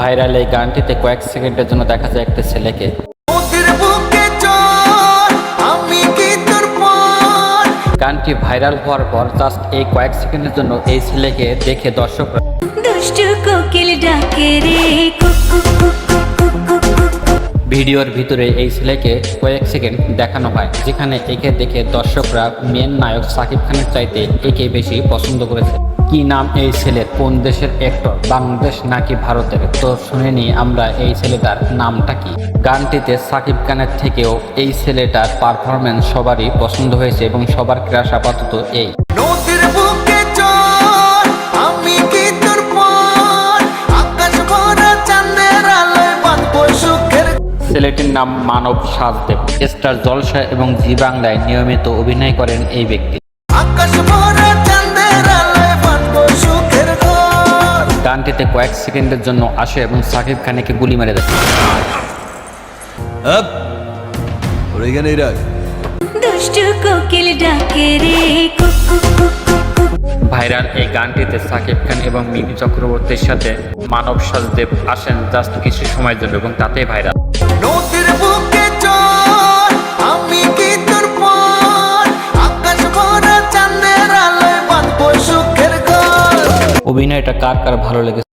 Viral এই গানটিতে কয়েক সেকেন্ডের জন্য দেখা যায় একটা ছেলেকে। গানটি ভাইরাল হওয়ার পর জাস্ট এই কয়েক সেকেন্ডের জন্য এই ছেলেকে দেখে দর্শকরা ভিডিওর ভিতরে এই ছেলেকে কয়েক সেকেন্ড দেখানো হয়, যেখানে একে দেখে দর্শকরা মেন নায়ক সাকিব খানের চাইতে একে বেশি পছন্দ করেছে। কি নাম এই ছেলের, কোন দেশের অ্যাক্টর, বাংলাদেশ নাকি ভারতের? তো শুনে নিই আমরা এই ছেলেটার নামটা কি। গানটিতে সাকিব খানের থেকেও এই ছেলেটার পারফরমেন্স সবারই পছন্দ হয়েছে এবং সবার ক্রাশ আপাতত এই। ছেলেটির নাম মানব সাজদেব। স্টার জলসা এবং জি বাংলায় নিয়মিত অভিনয় করেন এই ব্যক্তি। গানটিতে কয়েক সেকেন্ডের জন্য আসে এবং সাকিব খানকে গুলি মেরে দেয়। ভাইরাল এই গানটিতে সাকিব খান এবং মিমি চক্রবর্তীর সাথে মানব সাজদেব আসেন জাস্ট কিছু সময়ের জন্য এবং তাতেই ভাইরাল। অভিনয়টা কার কার ভালো লেগেছে